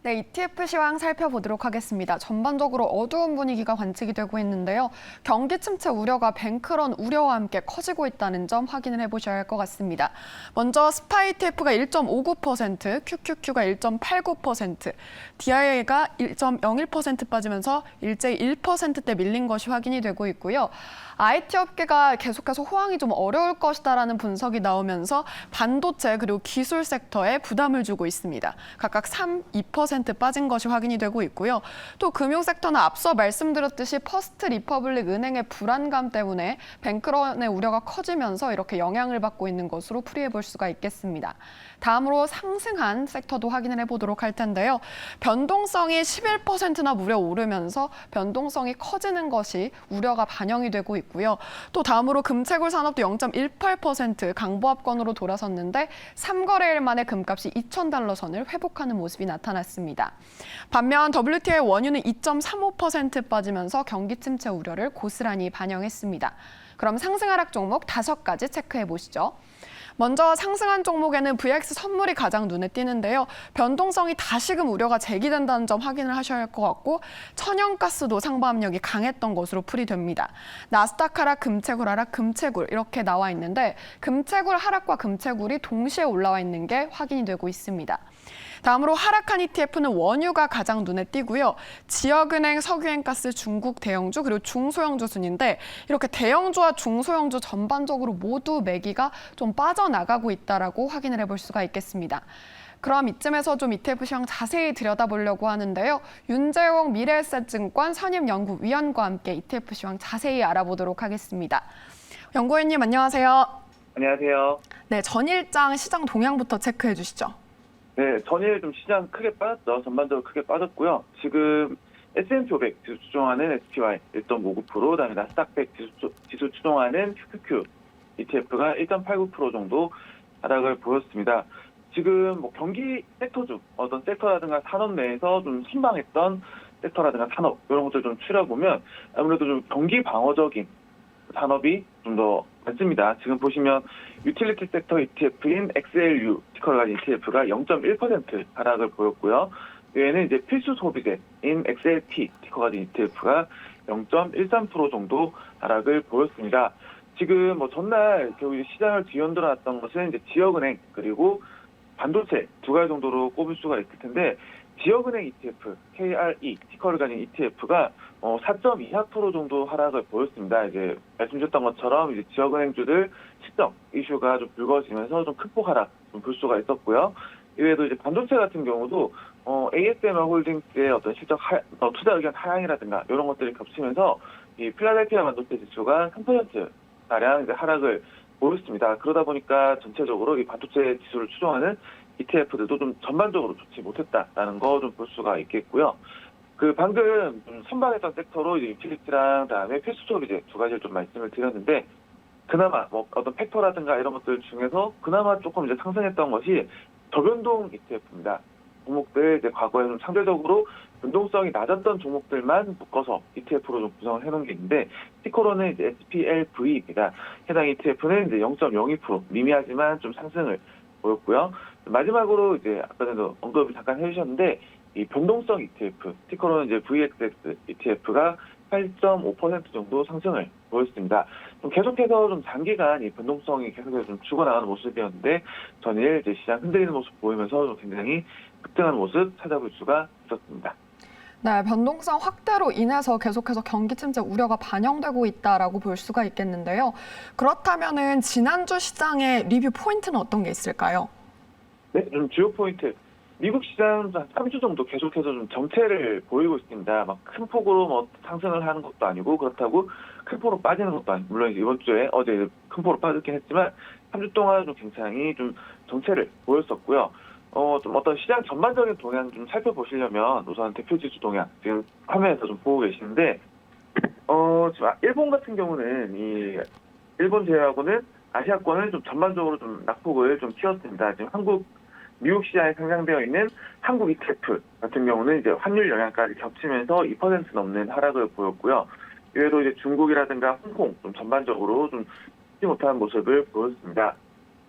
네, ETF 시황 살펴보도록 하겠습니다. 전반적으로 어두운 분위기가 관측이 되고 있는데요. 경기 침체 우려가 뱅크런 우려와 함께 커지고 있다는 점 확인을 해보셔야 할 것 같습니다. 먼저 스파 ETF가 1.59%, QQQ가 1.89%, DIA가 1.01% 빠지면서 일제히 1%대 밀린 것이 확인이 되고 있고요. IT 업계가 계속해서 호황이 좀 어려울 것이다라는 분석이 나오면서 반도체 그리고 기술 섹터에 부담을 주고 있습니다. 각각 3, 2% 빠진 것이 확인이 되고 있고요. 또 금융 섹터는 앞서 말씀드렸듯이 퍼스트 리퍼블릭 은행의 불안감 때문에 뱅크런의 우려가 커지면서 이렇게 영향을 받고 있는 것으로 풀이해 볼 수가 있겠습니다. 다음으로 상승한 섹터도 확인을 해보도록 할 텐데요. 변동성이 11%나 무려 오르면서 변동성이 커지는 것이 우려가 반영이 되고 있고요. 또 다음으로 금채굴 산업도 0.18% 강보합권으로 돌아섰는데 3거래일 만에 금값이 $2,000 선을 회복하는 모습이 나타났습니다. 반면 WTI 원유는 2.35% 빠지면서 경기 침체 우려를 고스란히 반영했습니다. 그럼 상승 하락 종목 5가지 체크해 보시죠. 먼저 상승한 종목에는 VX 선물이 가장 눈에 띄는데요. 변동성이 다시금 우려가 제기된다는 점 확인을 하셔야 할 것 같고 천연가스도 상반압력이 강했던 것으로 풀이됩니다. 나스닥 하락, 금채굴 하락, 금채굴 이렇게 나와 있는데 금채굴 하락과 금채굴이 동시에 올라와 있는 게 확인이 되고 있습니다. 다음으로 하락한 ETF는 원유가 가장 눈에 띄고요. 지역은행, 석유행가스, 중국 대형주 그리고 중소형주 순인데 이렇게 대형주와 중소형주 전반적으로 모두 매기가 좀 빠져나가고 있다라고 확인을 해볼 수가 있겠습니다. 그럼 이쯤에서 좀 ETF 시황 자세히 들여다보려고 하는데요. 윤재홍 미래에셋증권 선임연구위원과 함께 ETF 시황 자세히 알아보도록 하겠습니다. 연구위원님 안녕하세요. 안녕하세요. 네, 전일장 시장 동향부터 체크해 주시죠. 네, 전일 좀 시장 크게 빠졌죠. 전반적으로 크게 빠졌고요. 지금 S&P 500 지수 추종하는 SPY 1.59%, 그다음에 나스닥 100 지수 추종하는 QQQ ETF가 1.89% 정도 하락을 보였습니다. 지금 뭐 경기 섹터주, 어떤 섹터라든가 산업 내에서 좀 선방했던 섹터라든가 산업 이런 것들 좀 추려보면 아무래도 좀 경기 방어적인 산업이 좀 더 많습니다. 지금 보시면 유틸리티 섹터 ETF인 XLU 티커를 가진 ETF가 0.1% 하락을 보였고요. 외에는 이제 필수 소비재인 XLT 티커 가진 ETF가 0.13% 정도 하락을 보였습니다. 지금 뭐 전날 결국 시장을 뒤흔들어 놨던 것은 이제 지역은행 그리고 반도체 2가지 정도로 꼽을 수가 있을 텐데 지역은행 ETF, KRE, 티커를 가진 ETF가 4.24% 정도 하락을 보였습니다. 이제 말씀드렸던 것처럼 이제 지역은행주들 실적 이슈가 좀 불거지면서 좀 큰 폭 하락 좀 볼 수가 있었고요. 이외에도 이제 반도체 같은 경우도 ASML 홀딩스의 어떤 실적 투자 의견 하향이라든가 이런 것들이 겹치면서 이 필라델피아 반도체 지수가 3% 가량 이제 하락을 보였습니다. 그러다 보니까 전체적으로 이 반도체 지수를 추종하는 ETF들도 좀 전반적으로 좋지 못했다라는 거 좀 볼 수가 있겠고요. 그 방금 좀 선방했던 섹터로 이제 유틸리티랑 그다음에 필수 소비재 2가지를 좀 말씀을 드렸는데 그나마 뭐 어떤 팩터라든가 이런 것들 중에서 그나마 조금 이제 상승했던 것이 저변동 ETF입니다. 종목들 이제 과거에 좀 상대적으로 변동성이 낮았던 종목들만 묶어서 ETF로 좀 구성을 해놓은 게 있는데 티커로는 이제 SPLV입니다. 해당 ETF는 이제 0.02% 미미하지만 좀 상승을 보였고요. 마지막으로 이제 아까 전에도 언급을 잠깐 해주셨는데 이 변동성 ETF 티커로는 이제 VXX ETF가 8.5% 정도 상승을 보였습니다. 좀 계속해서 좀 장기간 이 변동성이 계속해서 좀 죽어나가는 모습이었는데 전일 이제 시장 흔들리는 모습 보이면서 좀 굉장히 급등하는 모습 찾아볼 수가 있었습니다. 네, 변동성 확대로 인해서 계속해서 경기 침체 우려가 반영되고 있다라고 볼 수가 있겠는데요. 그렇다면은 지난주 시장의 리뷰 포인트는 어떤 게 있을까요? 네, 좀 주요 포인트. 미국 시장 한 3주 정도 계속해서 좀 정체를 보이고 있습니다. 막 큰 폭으로 뭐 상승을 하는 것도 아니고 그렇다고 큰 폭으로 빠지는 것도 아니고 물론 이번 주에 어제 큰 폭으로 빠졌긴 했지만 3주 동안 좀 굉장히 좀 정체를 보였었고요. 좀 어떤 시장 전반적인 동향 좀 살펴보시려면 우선 대표 지수 동향 지금 화면에서 좀 보고 계시는데 지금 일본 같은 경우는 이 일본 제외하고는 아시아권은 좀 전반적으로 좀 낙폭을 좀 키웠습니다. 지금 미국 시장에 상장되어 있는 한국 ETF 같은 경우는 이제 환율 영향까지 겹치면서 2% 넘는 하락을 보였고요. 이외에도 이제 중국이라든가 홍콩 좀 전반적으로 좀 쉽지 못한 모습을 보였습니다.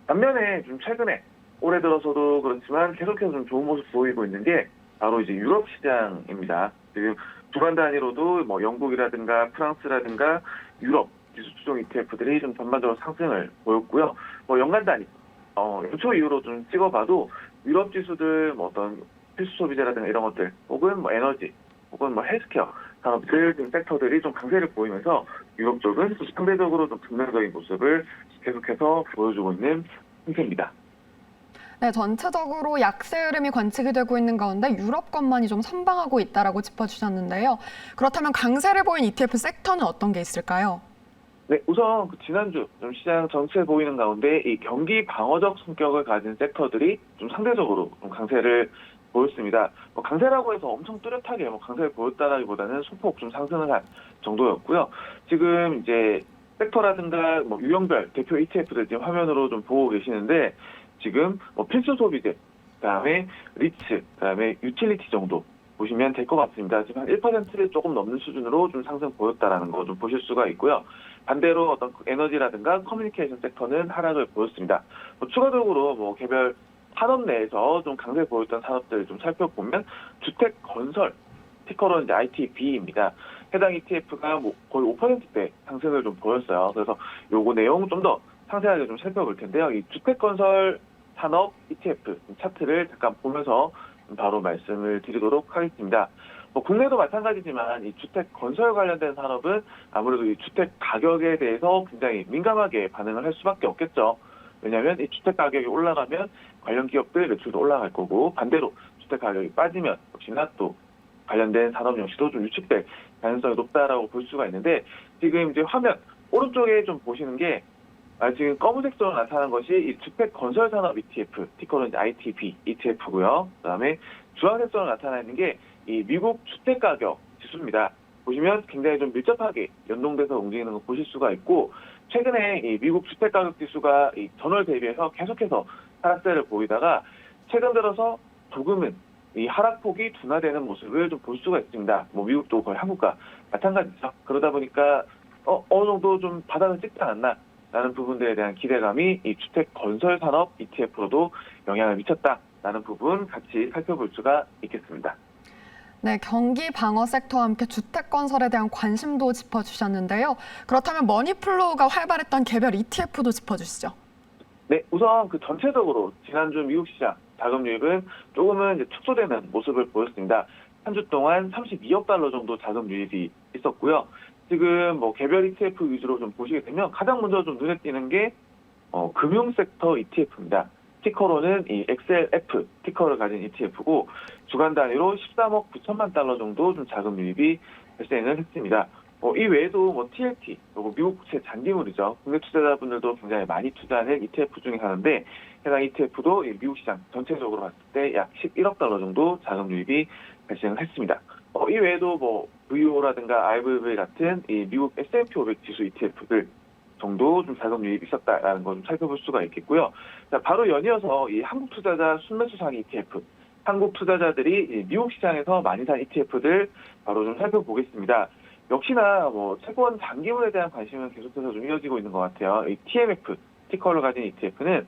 반면에 좀 최근에 올해 들어서도 그렇지만 계속해서 좀 좋은 모습 보이고 있는 게 바로 이제 유럽 시장입니다. 지금 주간 단위로도 뭐 영국이라든가 프랑스라든가 유럽 지수 추종 ETF들이 좀 전반적으로 상승을 보였고요. 뭐 연간 단위, 연초 이후로 좀 찍어봐도 유럽 지수들 뭐 어떤 필수 소비재라든가 이런 것들, 혹은 뭐 에너지, 혹은 뭐 헬스케어 산업들 등 섹터들이 좀 강세를 보이면서 유럽 쪽은 좀 상대적으로 좀 긍정적인 모습을 계속해서 보여주고 있는 hình 네, 전체적으로 약세 흐름이 관측이 되고 있는 가운데 유럽권만이 좀 선방하고 있다라고 짚어주셨는데요. 그렇다면 강세를 보인 ETF 섹터는 어떤 게 있을까요? 네, 우선 지난주 좀 시장 전체 보이는 가운데 이 경기 방어적 성격을 가진 섹터들이 좀 상대적으로 좀 강세를 보였습니다. 뭐 강세라고 해서 엄청 뚜렷하게 뭐 강세를 보였다라기보다는 소폭 좀 상승을 한 정도였고요. 지금 이제 섹터라든가 뭐 유형별 대표 ETF들 지금 화면으로 좀 보고 계시는데 지금 뭐 필수 소비재, 그다음에 리츠, 그다음에 유틸리티 정도 보시면 될 것 같습니다. 지금 한 1%를 조금 넘는 수준으로 좀 상승 보였다라는 거 좀 보실 수가 있고요. 반대로 어떤 에너지라든가 커뮤니케이션 섹터는 하락을 보였습니다. 뭐 추가적으로 뭐 개별 산업 내에서 좀 강세 보였던 산업들을 좀 살펴보면 주택 건설, 티커로 이제 ITB입니다. 해당 ETF가 뭐 거의 5%대 상승을 좀 보였어요. 그래서 요거 내용 좀 더 상세하게 좀 살펴볼 텐데요. 이 주택 건설 산업 ETF 차트를 잠깐 보면서 바로 말씀을 드리도록 하겠습니다. 뭐 국내도 마찬가지지만 이 주택 건설 관련된 산업은 아무래도 이 주택 가격에 대해서 굉장히 민감하게 반응을 할 수밖에 없겠죠. 왜냐하면 이 주택 가격이 올라가면 관련 기업들 매출도 올라갈 거고, 반대로 주택 가격이 빠지면 역시나 또 관련된 산업 역시도 좀 위축될 가능성이 높다라고 볼 수가 있는데, 지금 이제 화면 오른쪽에 좀 보시는 게 지금 검은색으로 나타난 것이 이 주택 건설 산업 ETF, 티커는 이제 ITB ETF고요. 그다음에 주황색으로 나타나 있는 게 이 미국 주택 가격 지수입니다. 보시면 굉장히 좀 밀접하게 연동돼서 움직이는 거 보실 수가 있고, 최근에 이 미국 주택 가격 지수가 이 전월 대비해서 계속해서 하락세를 보이다가 최근 들어서 조금은 이 하락폭이 둔화되는 모습을 좀 볼 수가 있습니다. 뭐 미국도 거의 한국과 마찬가지죠. 그러다 보니까 어느 정도 좀 바닥을 찍지 않았나 라는 부분들에 대한 기대감이 이 주택 건설 산업 ETF로도 영향을 미쳤다라는 부분 같이 살펴볼 수가 있겠습니다. 네, 경기 방어 섹터와 함께 주택 건설에 대한 관심도 짚어주셨는데요. 그렇다면 머니플로우가 활발했던 개별 ETF도 짚어주시죠. 네, 우선 그 전체적으로 지난주 미국 시장 자금 유입은 조금은 이제 축소되는 모습을 보였습니다. 한 주 동안 32억 달러 정도 자금 유입이 있었고요. 지금 뭐 개별 ETF 위주로 좀 보시게 되면 가장 먼저 좀 눈에 띄는 게 금융 섹터 ETF입니다. 티커로는 이 XLF 티커를 가진 ETF고 주간 단위로 13억 9천만 달러 정도 좀 자금 유입이 발생을 했습니다. 이 외에도 뭐 TLT, 그리고 미국 국채 잔디물이죠. 국내 투자자분들도 굉장히 많이 투자하는 ETF 중에 하나인데, 해당 ETF도 미국 시장 전체적으로 봤을 때 약 11억 달러 정도 자금 유입이 발생을 했습니다. 이 외에도 뭐 VO라든가 IVV 같은 이 미국 S&P 500 지수 ETF들 정도 좀 자금 유입이 있었다라는 걸 좀 살펴볼 수가 있겠고요. 자, 바로 연이어서 이 한국 투자자 순매수 상위 ETF, 한국 투자자들이 이 미국 시장에서 많이 산 ETF들 바로 좀 살펴보겠습니다. 역시나 뭐 채권 장기물에 대한 관심은 계속해서 좀 이어지고 있는 것 같아요. 이 TMF 티커를 가진 ETF는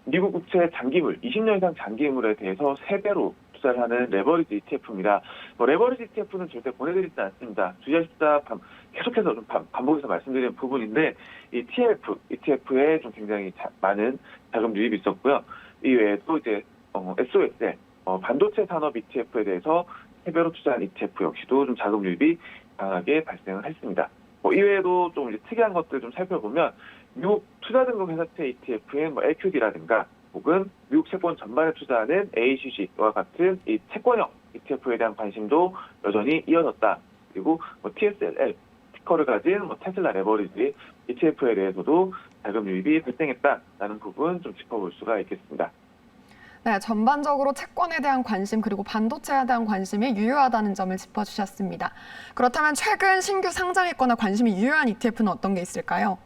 미국 국채 장기물, 20년 이상 장기물에 대해서 3배로 투자를 하는 레버리지 ETF입니다. 레버리지 ETF는 절대 보내드리지 않습니다. 주의하십사 계속해서 좀 반복해서 말씀드리는 부분인데, 이 TMF ETF에 좀 굉장히 많은 자금 유입이 있었고요. 이 외에도 이제 SOXL 반도체 산업 ETF에 대해서 3배로 투자한 ETF 역시도 좀 자금 유입이 강하게 발생을 했습니다. 이외에도 좀 이제 특이한 것들 좀 살펴보면 미국 투자등록 회사채 ETF인 LQD라든가 혹은 미국 채권 전반에 투자하는 ACC와 같은 이 채권형 ETF에 대한 관심도 여전히 이어졌다. 그리고 TSLL 티커를 가진 테슬라 레버리지 ETF에 대해서도 자금 유입이 발생했다라는 부분 좀 짚어볼 수가 있겠습니다. 네, 전반적으로 채권에 대한 관심 그리고 반도체에 대한 관심이 유효하다는 점을 짚어주셨습니다. 그렇다면 최근 신규 상장했거나 관심이 유효한 ETF는 어떤 게 있을까요?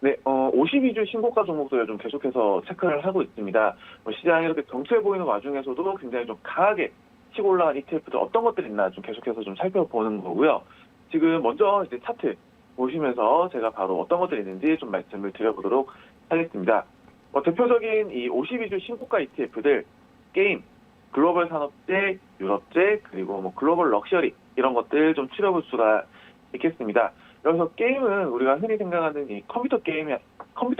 네, 52주 신고가 종목들을 좀 계속해서 체크를 하고 있습니다. 시장이 이렇게 정체해 보이는 와중에서도 굉장히 좀 강하게 치고 올라간 ETF들 어떤 것들이 있나 좀 계속해서 좀 살펴보는 거고요. 지금 먼저 이제 차트 보시면서 제가 바로 어떤 것들이 있는지 좀 말씀을 드려보도록 하겠습니다. 대표적인 이 52주 신고가 ETF들, 게임, 글로벌 산업재, 유럽재, 그리고 뭐 글로벌 럭셔리 이런 것들 좀 추려볼 수가 있겠습니다. 그래서 게임은 우리가 흔히 생각하는 이 컴퓨터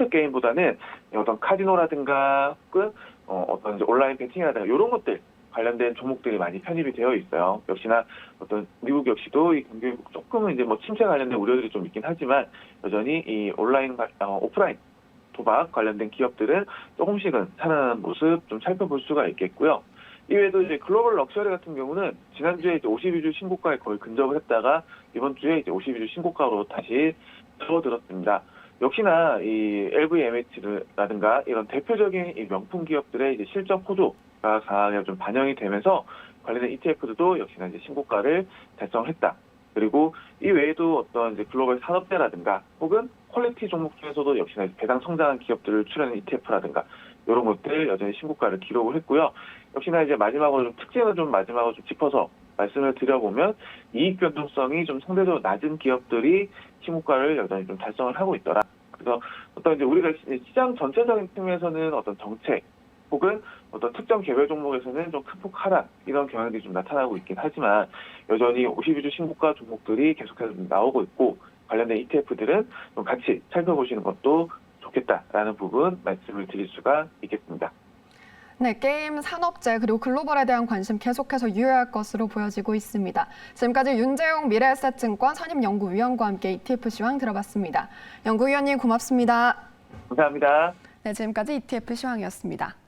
게임보다는 어떤 카지노라든가 혹은 어떤 이제 온라인 베팅이라든가 이런 것들 관련된 종목들이 많이 편입이 되어 있어요. 역시나 어떤 미국 역시도 이 경기 조금은 이제 뭐 침체 관련된 우려들이 좀 있긴 하지만 여전히 이 온라인 오프라인 도박 관련된 기업들은 조금씩은 살아나는 모습 좀 살펴볼 수가 있겠고요. 이외에도 이제 글로벌 럭셔리 같은 경우는 지난주에 이제 52주 신고가에 거의 근접을 했다가 이번 주에 이제 52주 신고가로 다시 접어들었습니다. 역시나 이 LVMH라든가 이런 대표적인 이 명품 기업들의 이제 실적 호조가 강하게 좀 반영이 되면서 관련된 ETF들도 역시나 이제 신고가를 달성했다. 그리고 이 외에도 어떤 이제 글로벌 산업재라든가 혹은 퀄리티 종목 중에서도 역시나 배당 성장한 기업들을 출연하는 ETF라든가 이런 것들 여전히 신고가를 기록을 했고요. 역시나 이제 마지막으로 좀 특징을 좀 마지막으로 좀 짚어서 말씀을 드려보면 이익 변동성이 좀 상대적으로 낮은 기업들이 신고가를 여전히 좀 달성을 하고 있더라. 그래서 어떤 이제 우리가 시장 전체적인 측면에서는 어떤 정책 혹은 어떤 특정 개별 종목에서는 좀 큰 폭 하락 이런 경향들이 좀 나타나고 있긴 하지만 여전히 52주 신고가 종목들이 계속해서 좀 나오고 있고 관련된 ETF들은 좀 같이 살펴보시는 것도 좋겠다라는 부분 말씀을 드릴 수가 있겠습니다. 네, 게임, 산업재 그리고 글로벌에 대한 관심 계속해서 유효할 것으로 보여지고 있습니다. 지금까지 윤재용 미래에셋증권 산입연구위원과 함께 ETF 시황 들어봤습니다. 연구위원님 고맙습니다. 감사합니다. 네, 지금까지 ETF 시황이었습니다.